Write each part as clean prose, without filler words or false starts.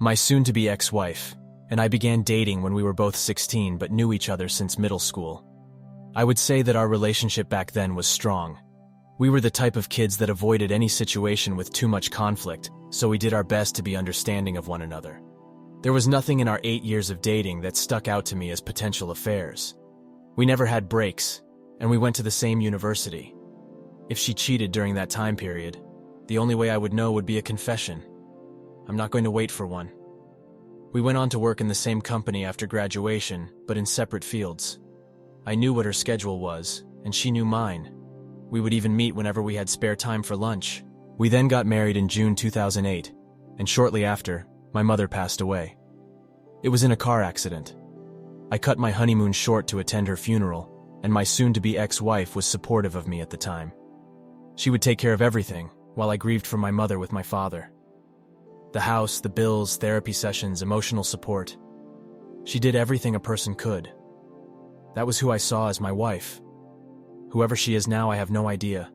my soon-to-be ex-wife, and I began dating when we were both 16 but knew each other since middle school. I would say that our relationship back then was strong. We were the type of kids that avoided any situation with too much conflict, so we did our best to be understanding of one another. There was nothing in our 8 years of dating that stuck out to me as potential affairs. We never had breaks, and we went to the same university. If she cheated during that time period, the only way I would know would be a confession. I'm not going to wait for one. We went on to work in the same company after graduation, but in separate fields. I knew what her schedule was, and she knew mine. We would even meet whenever we had spare time for lunch. We then got married in June 2008, and shortly after, my mother passed away. It was in a car accident. I cut my honeymoon short to attend her funeral, and my soon-to-be ex-wife was supportive of me at the time. She would take care of everything, while I grieved for my mother with my father. The house, the bills, therapy sessions, emotional support. She did everything a person could. That was who I saw as my wife. Whoever she is now, I have no idea.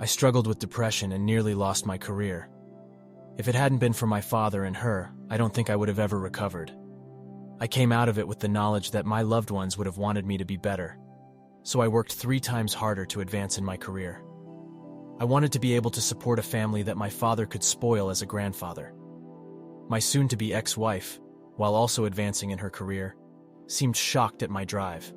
I struggled with depression and nearly lost my career. If it hadn't been for my father and her, I don't think I would have ever recovered. I came out of it with the knowledge that my loved ones would have wanted me to be better, so I worked 3 times harder to advance in my career. I wanted to be able to support a family that my father could spoil as a grandfather. My soon-to-be ex-wife, while also advancing in her career, seemed shocked at my drive.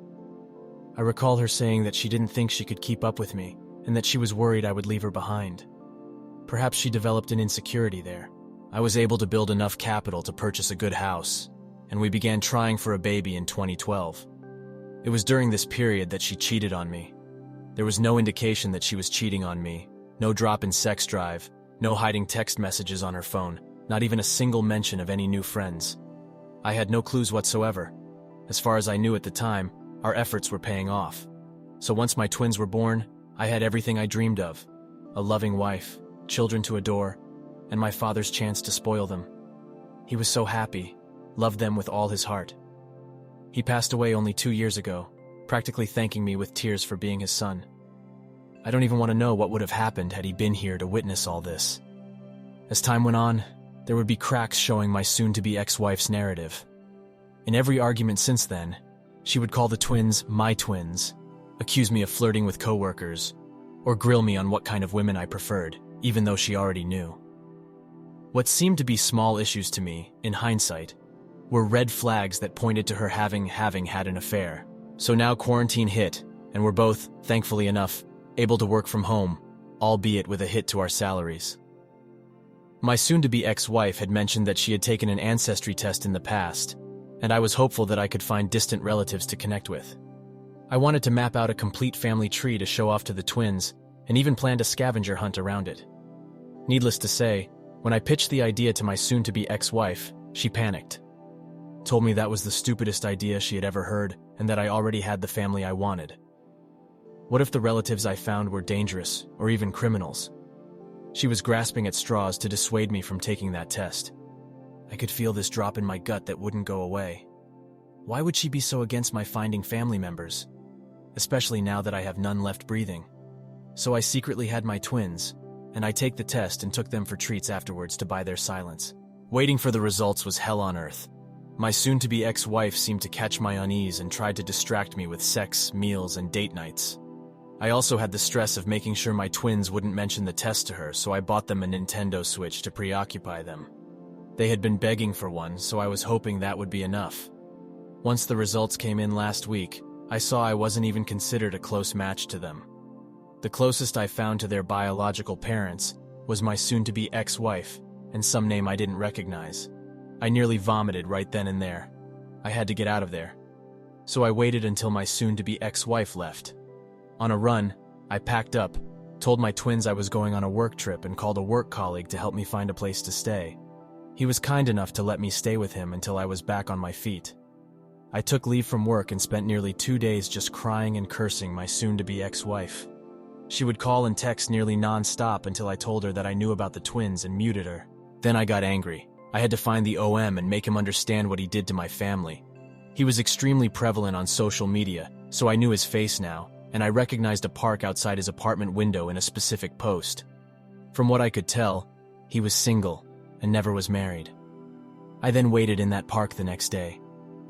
I recall her saying that she didn't think she could keep up with me, and that she was worried I would leave her behind. Perhaps she developed an insecurity there. I was able to build enough capital to purchase a good house, and we began trying for a baby in 2012. It was during this period that she cheated on me. There was no indication that she was cheating on me, no drop in sex drive, no hiding text messages on her phone, not even a single mention of any new friends. I had no clues whatsoever. As far as I knew at the time, our efforts were paying off. So once my twins were born, I had everything I dreamed of: a loving wife, children to adore, and my father's chance to spoil them. He was so happy, loved them with all his heart. He passed away only 2 years ago, practically thanking me with tears for being his son. I don't even want to know what would have happened had he been here to witness all this. As time went on, there would be cracks showing my soon-to-be ex-wife's narrative. In every argument since then, she would call the twins my twins, accuse me of flirting with coworkers, or grill me on what kind of women I preferred, even though she already knew. What seemed to be small issues to me, in hindsight, were red flags that pointed to her having had an affair. So now quarantine hit, and we're both, thankfully enough, able to work from home, albeit with a hit to our salaries. My soon-to-be ex-wife had mentioned that she had taken an ancestry test in the past, and I was hopeful that I could find distant relatives to connect with. I wanted to map out a complete family tree to show off to the twins, and even planned a scavenger hunt around it. Needless to say, when I pitched the idea to my soon-to-be ex-wife, she panicked. Told me that was the stupidest idea she had ever heard, and that I already had the family I wanted. What if the relatives I found were dangerous, or even criminals? She was grasping at straws to dissuade me from taking that test. I could feel this drop in my gut that wouldn't go away. Why would she be so against my finding family members? Especially now that I have none left breathing. So I secretly had my twins, and I take the test and took them for treats afterwards to buy their silence. Waiting for the results was hell on earth. My soon-to-be ex-wife seemed to catch my unease and tried to distract me with sex, meals, and date nights. I also had the stress of making sure my twins wouldn't mention the test to her, so I bought them a Nintendo Switch to preoccupy them. They had been begging for one, so I was hoping that would be enough. Once the results came in last week, I saw I wasn't even considered a close match to them. The closest I found to their biological parents was my soon-to-be ex-wife, and some name I didn't recognize. I nearly vomited right then and there. I had to get out of there. So I waited until my soon-to-be ex-wife left. On a run, I packed up, told my twins I was going on a work trip, and called a work colleague to help me find a place to stay. He was kind enough to let me stay with him until I was back on my feet. I took leave from work and spent nearly 2 days just crying and cursing my soon-to-be ex-wife. She would call and text nearly non-stop until I told her that I knew about the twins and muted her. Then I got angry. I had to find the OM and make him understand what he did to my family. He was extremely prevalent on social media, so I knew his face now, and I recognized a park outside his apartment window in a specific post. From what I could tell, he was single and never was married. I then waited in that park the next day,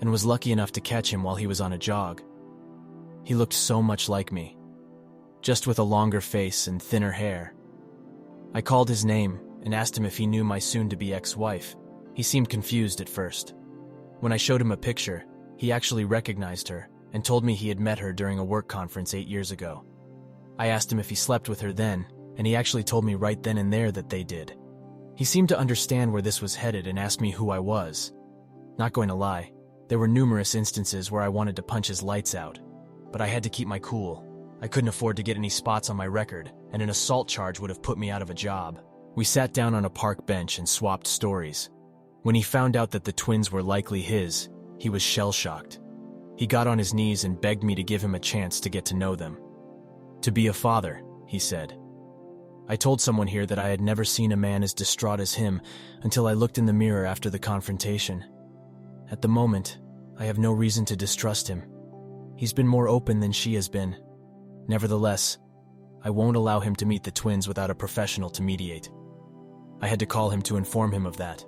and was lucky enough to catch him while he was on a jog. He looked so much like me, just with a longer face and thinner hair. I called his name and asked him if he knew my soon-to-be ex-wife. He seemed confused at first. When I showed him a picture, he actually recognized her and told me he had met her during a work conference 8 years ago. I asked him if he slept with her then, and he actually told me right then and there that they did. He seemed to understand where this was headed and asked me who I was. Not going to lie, there were numerous instances where I wanted to punch his lights out, but I had to keep my cool. I couldn't afford to get any spots on my record, and an assault charge would have put me out of a job. We sat down on a park bench and swapped stories. When he found out that the twins were likely his, he was shell-shocked. He got on his knees and begged me to give him a chance to get to know them. To be a father, he said. I told someone here that I had never seen a man as distraught as him until I looked in the mirror after the confrontation. At the moment, I have no reason to distrust him. He's been more open than she has been. Nevertheless, I won't allow him to meet the twins without a professional to mediate. I had to call him to inform him of that.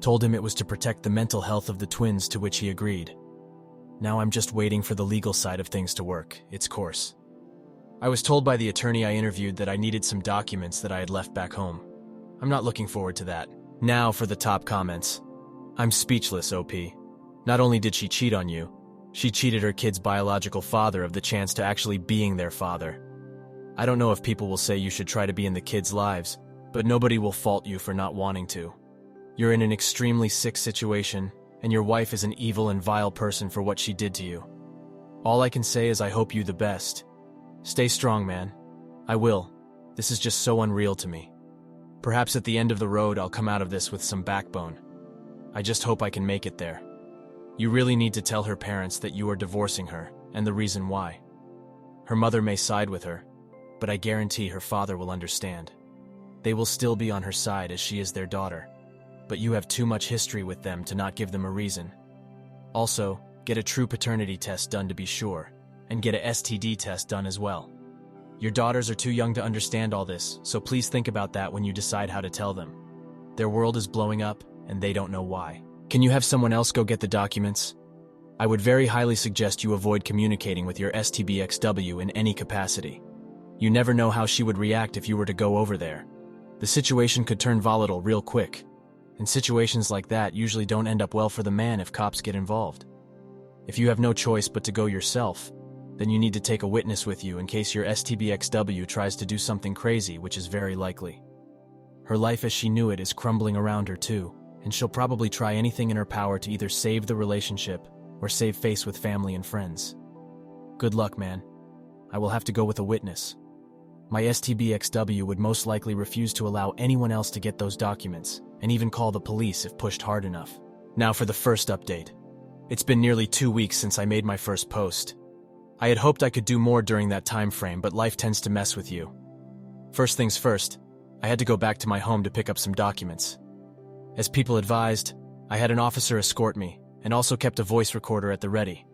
Told him it was to protect the mental health of the twins, to which he agreed. Now I'm just waiting for the legal side of things to work its course. I was told by the attorney I interviewed that I needed some documents that I had left back home. I'm not looking forward to that. Now for the top comments. I'm speechless, OP. Not only did she cheat on you, she cheated her kid's biological father of the chance to actually being their father. I don't know if people will say you should try to be in the kids' lives, but nobody will fault you for not wanting to. You're in an extremely sick situation, and your wife is an evil and vile person for what she did to you. All I can say is I hope you the best. Stay strong, man. I will. This is just so unreal to me. Perhaps at the end of the road I'll come out of this with some backbone. I just hope I can make it there. You really need to tell her parents that you are divorcing her, and the reason why. Her mother may side with her, but I guarantee her father will understand. They will still be on her side as she is their daughter, but you have too much history with them to not give them a reason. Also, get a true paternity test done to be sure, and get a STD test done as well. Your daughters are too young to understand all this, so please think about that when you decide how to tell them. Their world is blowing up, and they don't know why. Can you have someone else go get the documents? I would very highly suggest you avoid communicating with your STBXW in any capacity. You never know how she would react if you were to go over there. The situation could turn volatile real quick, and situations like that usually don't end up well for the man if cops get involved. If you have no choice but to go yourself, then you need to take a witness with you in case your STBXW tries to do something crazy, which is very likely. Her life as she knew it is crumbling around her too, and she'll probably try anything in her power to either save the relationship or save face with family and friends. Good luck, man. I will have to go with a witness. My STBXW would most likely refuse to allow anyone else to get those documents, and even call the police if pushed hard enough. Now for the first update. It's been nearly 2 weeks since I made my first post. I had hoped I could do more during that time frame, but life tends to mess with you. First things first, I had to go back to my home to pick up some documents. As people advised, I had an officer escort me, and also kept a voice recorder at the ready.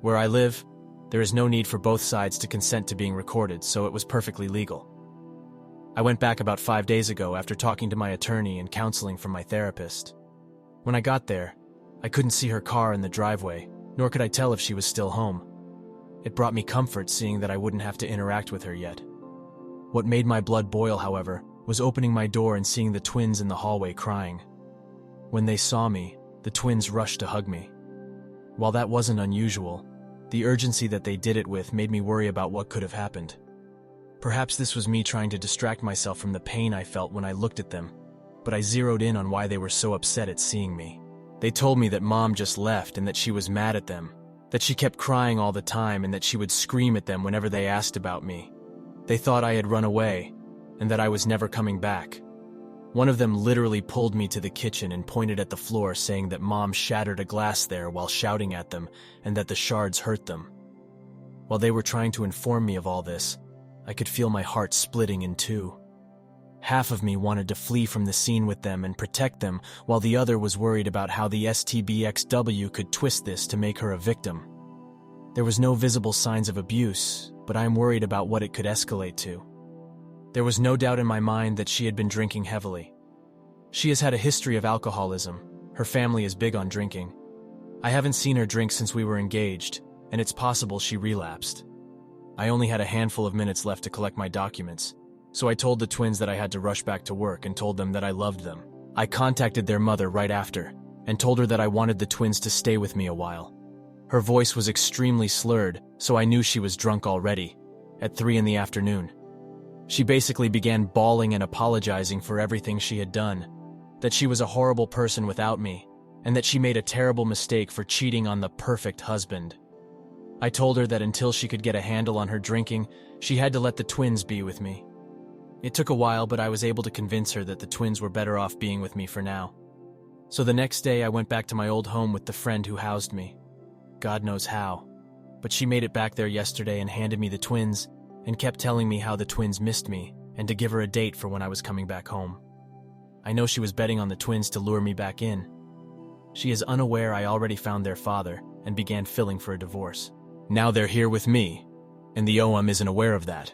Where I live, there is no need for both sides to consent to being recorded, so it was perfectly legal. I went back about 5 days ago after talking to my attorney and counseling from my therapist. When I got there, I couldn't see her car in the driveway, nor could I tell if she was still home. It brought me comfort seeing that I wouldn't have to interact with her yet. What made my blood boil, however, was opening my door and seeing the twins in the hallway crying. When they saw me, the twins rushed to hug me. While that wasn't unusual, the urgency that they did it with made me worry about what could have happened. Perhaps this was me trying to distract myself from the pain I felt when I looked at them, but I zeroed in on why they were so upset at seeing me. They told me that Mom just left and that she was mad at them, that she kept crying all the time and that she would scream at them whenever they asked about me. They thought I had run away and that I was never coming back. One of them literally pulled me to the kitchen and pointed at the floor, saying that Mom shattered a glass there while shouting at them and that the shards hurt them. While they were trying to inform me of all this, I could feel my heart splitting in two. Half of me wanted to flee from the scene with them and protect them, while the other was worried about how the STBXW could twist this to make her a victim. There was no visible signs of abuse, but I am worried about what it could escalate to. There was no doubt in my mind that she had been drinking heavily. She has had a history of alcoholism. Her Her family is big on drinking. I haven't seen her drink since we were engaged, and it's possible she relapsed. I only had a handful of minutes left to collect my documents, so I told the twins that I had to rush back to work and told them that I loved them. I contacted their mother right after and told her that I wanted the twins to stay with me a while. Her voice was extremely slurred, so I knew she was drunk already, at 3 in the afternoon. She basically began bawling and apologizing for everything she had done, that she was a horrible person without me, and that she made a terrible mistake for cheating on the perfect husband. I told her that until she could get a handle on her drinking, she had to let the twins be with me. It took a while, but I was able to convince her that the twins were better off being with me for now. So the next day I went back to my old home with the friend who housed me. God knows how, but she made it back there yesterday and handed me the twins and kept telling me how the twins missed me and to give her a date for when I was coming back home. I know she was betting on the twins to lure me back in. She is unaware I already found their father and began filing for a divorce. Now they're here with me, and the OM isn't aware of that.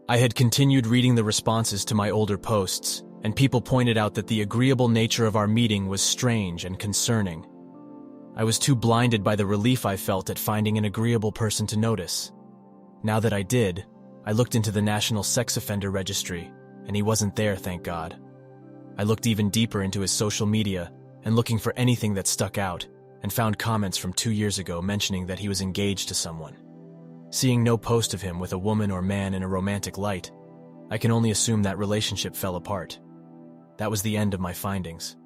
I had continued reading the responses to my older posts, and people pointed out that the agreeable nature of our meeting was strange and concerning. I was too blinded by the relief I felt at finding an agreeable person to notice. Now that I did, I looked into the National Sex Offender Registry, and he wasn't there, thank God. I looked even deeper into his social media and looking for anything that stuck out, and found comments from 2 years ago mentioning that he was engaged to someone. Seeing no post of him with a woman or man in a romantic light, I can only assume that relationship fell apart. That was the end of my findings.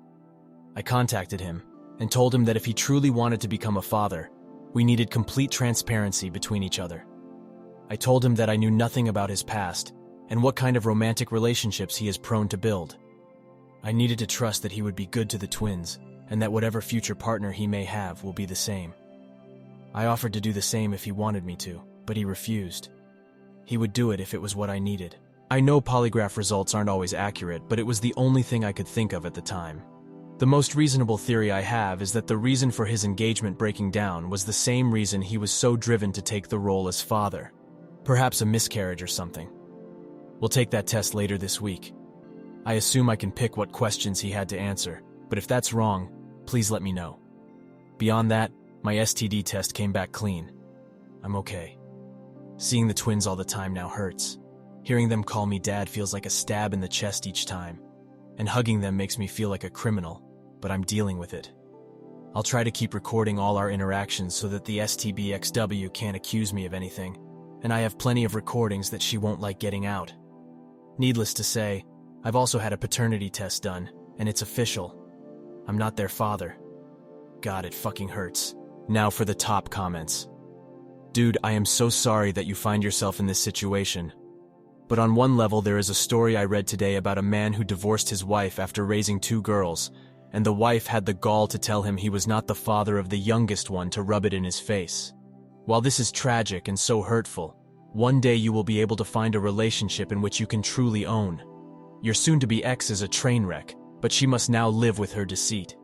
I contacted him and told him that if he truly wanted to become a father, we needed complete transparency between each other. I told him that I knew nothing about his past and what kind of romantic relationships he is prone to build. I needed to trust that he would be good to the twins and that whatever future partner he may have will be the same. I offered to do the same if he wanted me to, but he refused. He would do it if it was what I needed. I know polygraph results aren't always accurate, but it was the only thing I could think of at the time. The most reasonable theory I have is that the reason for his engagement breaking down was the same reason he was so driven to take the role as father. Perhaps a miscarriage or something. We'll take that test later this week. I assume I can pick what questions he had to answer, but if that's wrong, please let me know. Beyond that, my STD test came back clean. I'm okay. Seeing the twins all the time now hurts. Hearing them call me dad feels like a stab in the chest each time, and hugging them makes me feel like a criminal, but I'm dealing with it. I'll try to keep recording all our interactions so that the STBXW can't accuse me of anything, and I have plenty of recordings that she won't like getting out. Needless to say, I've also had a paternity test done, and it's official. I'm not their father. God, it fucking hurts. Now for the top comments. Dude, I am so sorry that you find yourself in this situation. But on one level, there is a story I read today about a man who divorced his wife after raising 2 girls, and the wife had the gall to tell him he was not the father of the youngest one to rub it in his face. While this is tragic and so hurtful, one day you will be able to find a relationship in which you can truly own. Your soon-to-be ex is a train wreck, but she must now live with her deceit.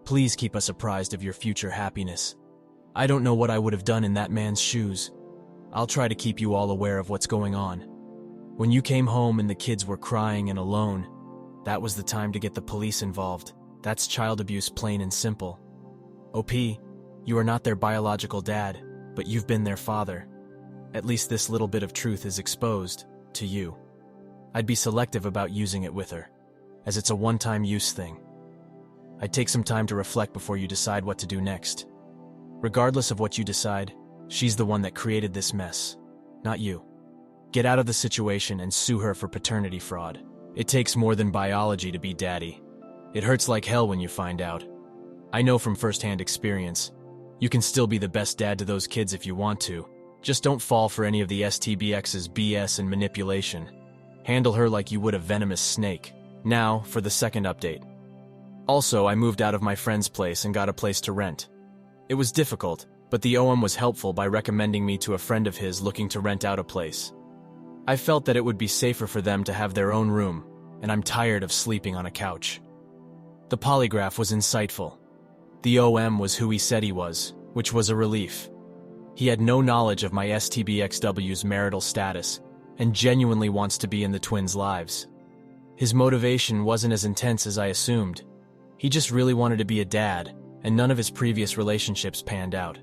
Please keep us apprised of your future happiness. I don't know what I would have done in that man's shoes. I'll try to keep you all aware of what's going on. When you came home and the kids were crying and alone, that was the time to get the police involved. That's child abuse, plain and simple. OP, you are not their biological dad, but you've been their father. At least this little bit of truth is exposed to you. I'd be selective about using it with her, as it's a one-time use thing. I'd take some time to reflect before you decide what to do next. Regardless of what you decide, she's the one that created this mess, not you. Get out of the situation and sue her for paternity fraud. It takes more than biology to be daddy. It hurts like hell when you find out. I know from first-hand experience. You can still be the best dad to those kids if you want to. Just don't fall for any of the STBX's BS and manipulation. Handle her like you would a venomous snake. Now, for the second update. Also, I moved out of my friend's place and got a place to rent. It was difficult, but the OM was helpful by recommending me to a friend of his looking to rent out a place. I felt that it would be safer for them to have their own room, and I'm tired of sleeping on a couch. The polygraph was insightful. The OM was who he said he was, which was a relief. He had no knowledge of my STBXW's marital status, and genuinely wants to be in the twins' lives. His motivation wasn't as intense as I assumed. He just really wanted to be a dad, and none of his previous relationships panned out.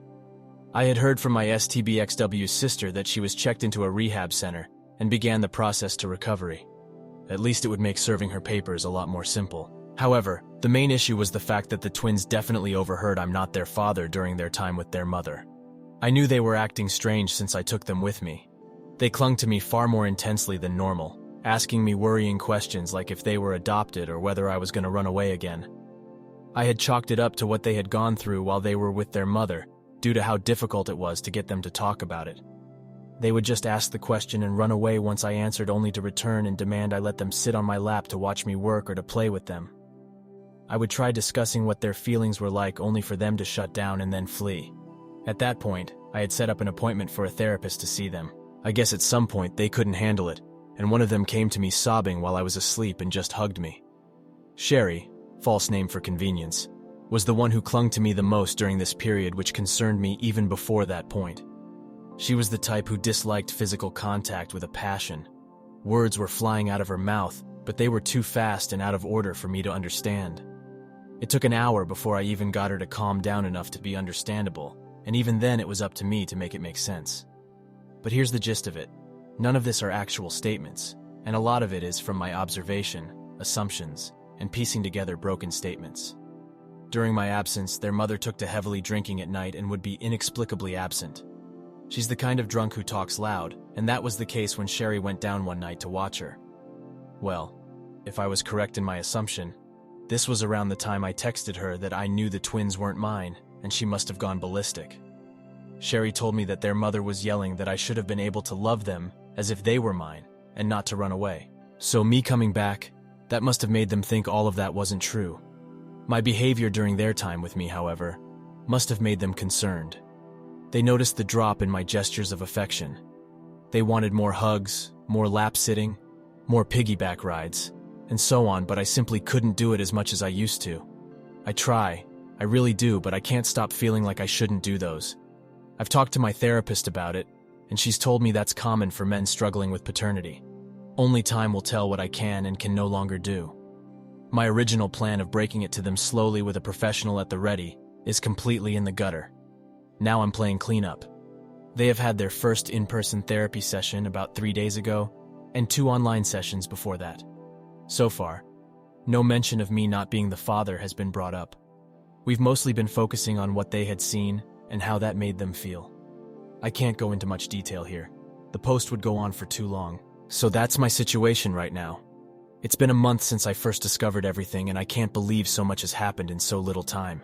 I had heard from my STBXW's sister that she was checked into a rehab center and began the process to recovery. At least it would make serving her papers a lot more simple. However, the main issue was the fact that the twins definitely overheard I'm not their father during their time with their mother. I knew they were acting strange since I took them with me. They clung to me far more intensely than normal, asking me worrying questions like if they were adopted or whether I was going to run away again. I had chalked it up to what they had gone through while they were with their mother, due to how difficult it was to get them to talk about it. They would just ask the question and run away once I answered, only to return and demand I let them sit on my lap to watch me work or to play with them. I would try discussing what their feelings were like, only for them to shut down and then flee. At that point, I had set up an appointment for a therapist to see them. I guess at some point they couldn't handle it, and one of them came to me sobbing while I was asleep and just hugged me. Sherry, false name for convenience, was the one who clung to me the most during this period, which concerned me even before that point. She was the type who disliked physical contact with a passion. Words were flying out of her mouth, but they were too fast and out of order for me to understand. It took an hour before I even got her to calm down enough to be understandable, and even then it was up to me to make it make sense. But here's the gist of it. None of this are actual statements, and a lot of it is from my observation, assumptions, and piecing together broken statements. During my absence, their mother took to heavily drinking at night and would be inexplicably absent. She's the kind of drunk who talks loud, and that was the case when Sherry went down one night to watch her. Well, if I was correct in my assumption, this was around the time I texted her that I knew the twins weren't mine, and she must have gone ballistic. Sherry told me that their mother was yelling that I should have been able to love them as if they were mine, and not to run away. So me coming back, that must have made them think all of that wasn't true. My behavior during their time with me, however, must have made them concerned. They noticed the drop in my gestures of affection. They wanted more hugs, more lap sitting, more piggyback rides, and so on, but I simply couldn't do it as much as I used to. I try, I really do, but I can't stop feeling like I shouldn't do those. I've talked to my therapist about it, and she's told me that's common for men struggling with paternity. Only time will tell what I can and can no longer do. My original plan of breaking it to them slowly with a professional at the ready is completely in the gutter. Now I'm playing cleanup. They have had their first in-person therapy session about 3 days ago, and 2 online sessions before that. So far, no mention of me not being the father has been brought up. We've mostly been focusing on what they had seen and how that made them feel. I can't go into much detail here. The post would go on for too long. So that's my situation right now. It's been a month since I first discovered everything, and I can't believe so much has happened in so little time.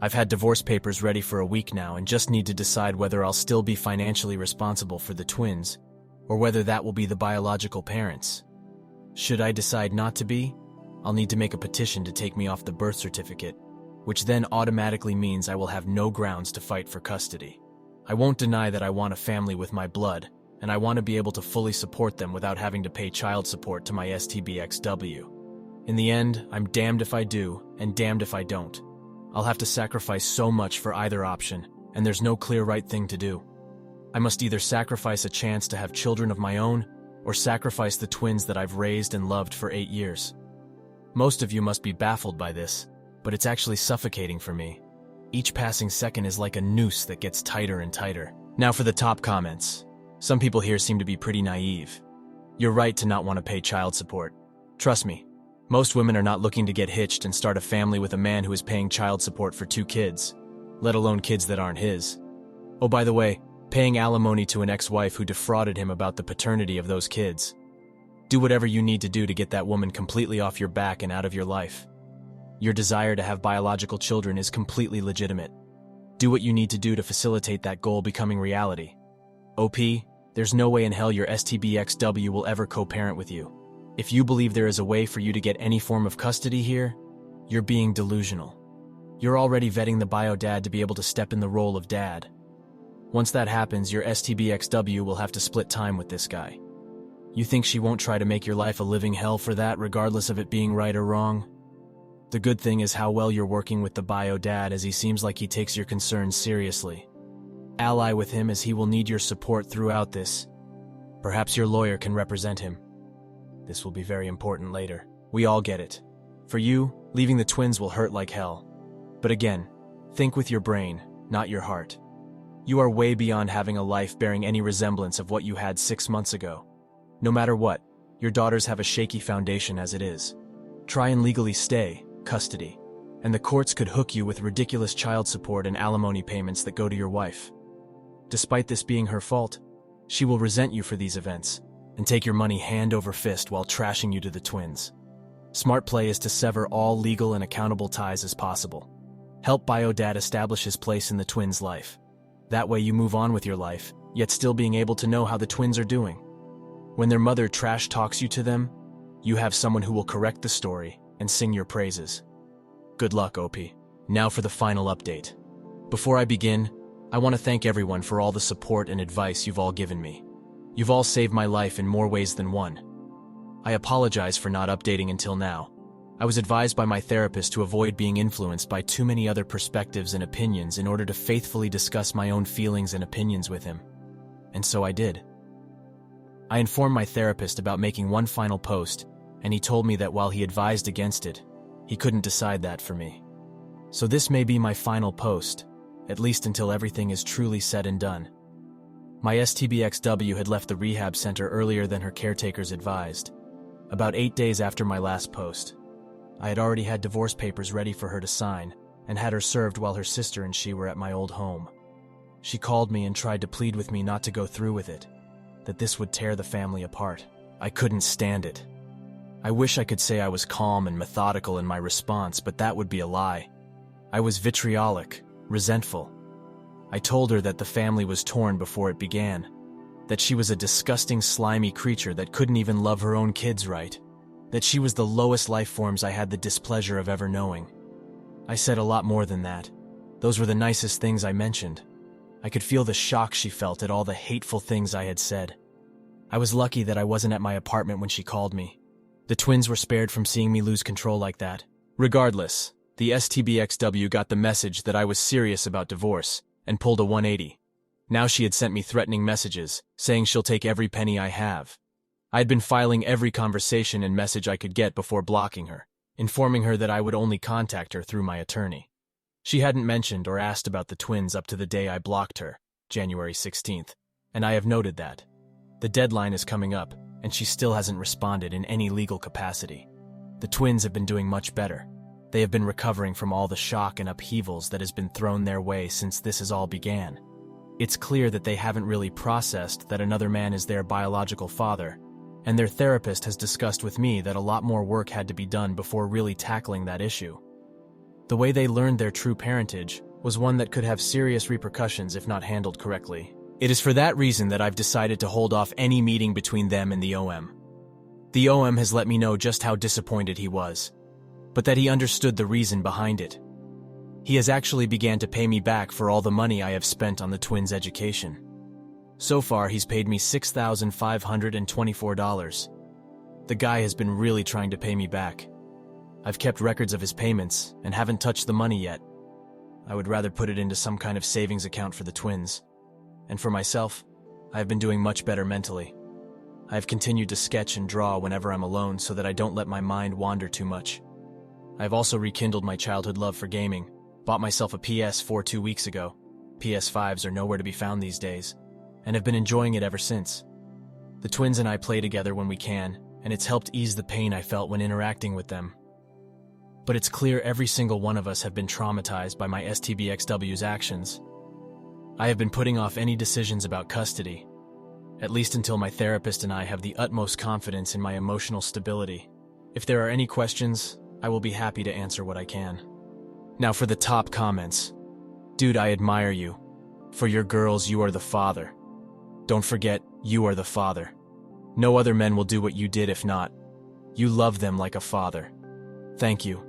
I've had divorce papers ready for a week now and just need to decide whether I'll still be financially responsible for the twins, or whether that will be the biological parents. Should I decide not to be, I'll need to make a petition to take me off the birth certificate, which then automatically means I will have no grounds to fight for custody. I won't deny that I want a family with my blood, and I want to be able to fully support them without having to pay child support to my STBXW. In the end, I'm damned if I do, and damned if I don't. I'll have to sacrifice so much for either option, and there's no clear right thing to do. I must either sacrifice a chance to have children of my own, or sacrifice the twins that I've raised and loved for 8 years. Most of you must be baffled by this, but it's actually suffocating for me. Each passing second is like a noose that gets tighter and tighter. Now for the top comments. Some people here seem to be pretty naive. You're right to not want to pay child support. Trust me, most women are not looking to get hitched and start a family with a man who is paying child support for 2 kids, let alone kids that aren't his. Oh, by the way, paying alimony to an ex-wife who defrauded him about the paternity of those kids. Do whatever you need to do to get that woman completely off your back and out of your life. Your desire to have biological children is completely legitimate. Do what you need to do to facilitate that goal becoming reality. OP, there's no way in hell your STBXW will ever co-parent with you. If you believe there is a way for you to get any form of custody here, you're being delusional. You're already vetting the bio dad to be able to step in the role of dad. Once that happens, your STBXW will have to split time with this guy. You think she won't try to make your life a living hell for that, regardless of it being right or wrong? The good thing is how well you're working with the bio dad, as he seems like he takes your concerns seriously. Ally with him, as he will need your support throughout this. Perhaps your lawyer can represent him. This will be very important later. We all get it. For you, Leaving the twins will hurt like hell. But again, think with your brain, not your heart. You are way beyond having a life bearing any resemblance of what you had 6 months ago. No matter what, your daughters have a shaky foundation as it is. Try and legally stay, custody, and the courts could hook you with ridiculous child support and alimony payments that go to your wife. Despite this being her fault, she will resent you for these events and take your money hand over fist while trashing you to the twins. Smart play is to sever all legal and accountable ties as possible. Help Biodad establish his place in the twins' life. That way you move on with your life, yet still being able to know how the twins are doing. When their mother trash talks you to them, you have someone who will correct the story and sing your praises. Good luck, OP. Now for the final update. Before I begin, I want to thank everyone for all the support and advice you've all given me. You've all saved my life in more ways than one. I apologize for not updating until now. I was advised by my therapist to avoid being influenced by too many other perspectives and opinions in order to faithfully discuss my own feelings and opinions with him. And so I did. I informed my therapist about making one final post, and he told me that while he advised against it, he couldn't decide that for me. So this may be my final post, at least until everything is truly said and done. My STBXW had left the rehab center earlier than her caretakers advised, about 8 days after my last post. I had already had divorce papers ready for her to sign and had her served while her sister and she were at my old home. She called me and tried to plead with me not to go through with it, that this would tear the family apart. I couldn't stand it. I wish I could say I was calm and methodical in my response, but that would be a lie. I was vitriolic, resentful. I told her that the family was torn before it began, that she was a disgusting, slimy creature that couldn't even love her own kids right, that she was the lowest life forms I had the displeasure of ever knowing. I said a lot more than that. Those were the nicest things I mentioned. I could feel the shock she felt at all the hateful things I had said. I was lucky that I wasn't at my apartment when she called me. The twins were spared from seeing me lose control like that. Regardless, the STBXW got the message that I was serious about divorce and pulled a 180. Now she had sent me threatening messages, saying she'll take every penny I have. I had been filing every conversation and message I could get before blocking her, informing her that I would only contact her through my attorney. She hadn't mentioned or asked about the twins up to the day I blocked her, January 16th, and I have noted that. The deadline is coming up, and she still hasn't responded in any legal capacity. The twins have been doing much better. They have been recovering from all the shock and upheavals that has been thrown their way since this has all began. It's clear that they haven't really processed that another man is their biological father, and their therapist has discussed with me that a lot more work had to be done before really tackling that issue. The way they learned their true parentage was one that could have serious repercussions if not handled correctly. It is for that reason that I've decided to hold off any meeting between them and the OM. The OM has let me know just how disappointed he was, but that he understood the reason behind it. He has actually began to pay me back for all the money I have spent on the twins' education. So far, he's paid me $6,524. The guy has been really trying to pay me back. I've kept records of his payments and haven't touched the money yet. I would rather put it into some kind of savings account for the twins. And for myself, I have been doing much better mentally. I have continued to sketch and draw whenever I'm alone so that I don't let my mind wander too much. I have also rekindled my childhood love for gaming, bought myself a PS4 2 weeks ago. PS5s are nowhere to be found these days, and have been enjoying it ever since. The twins and I play together when we can, and it's helped ease the pain I felt when interacting with them. But it's clear every single one of us have been traumatized by my STBXW's actions. I have been putting off any decisions about custody, at least until my therapist and I have the utmost confidence in my emotional stability. If there are any questions, I will be happy to answer what I can. Now for the top comments. Dude, I admire you. For your girls, you are the father. Don't forget, you are the father. No other men will do what you did if not. You love them like a father. Thank you.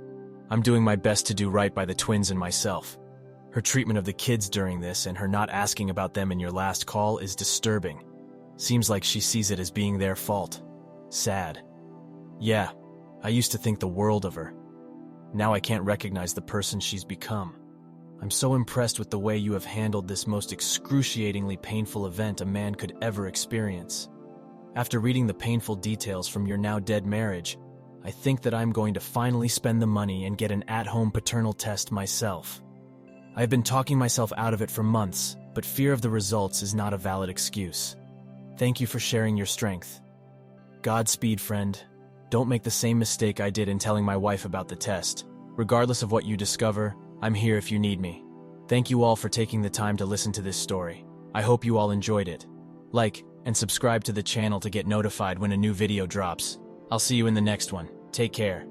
I'm doing my best to do right by the twins and myself. Her treatment of the kids during this and her not asking about them in your last call is disturbing. Seems like she sees it as being their fault. Sad. Yeah, I used to think the world of her. Now I can't recognize the person she's become. I'm so impressed with the way you have handled this most excruciatingly painful event a man could ever experience. After reading the painful details from your now dead marriage, I think that I'm going to finally spend the money and get an at-home paternal test myself. I've been talking myself out of it for months, but fear of the results is not a valid excuse. Thank you for sharing your strength. Godspeed, friend. Don't make the same mistake I did in telling my wife about the test. Regardless of what you discover, I'm here if you need me. Thank you all for taking the time to listen to this story. I hope you all enjoyed it. Like and subscribe to the channel to get notified when a new video drops. I'll see you in the next one. Take care.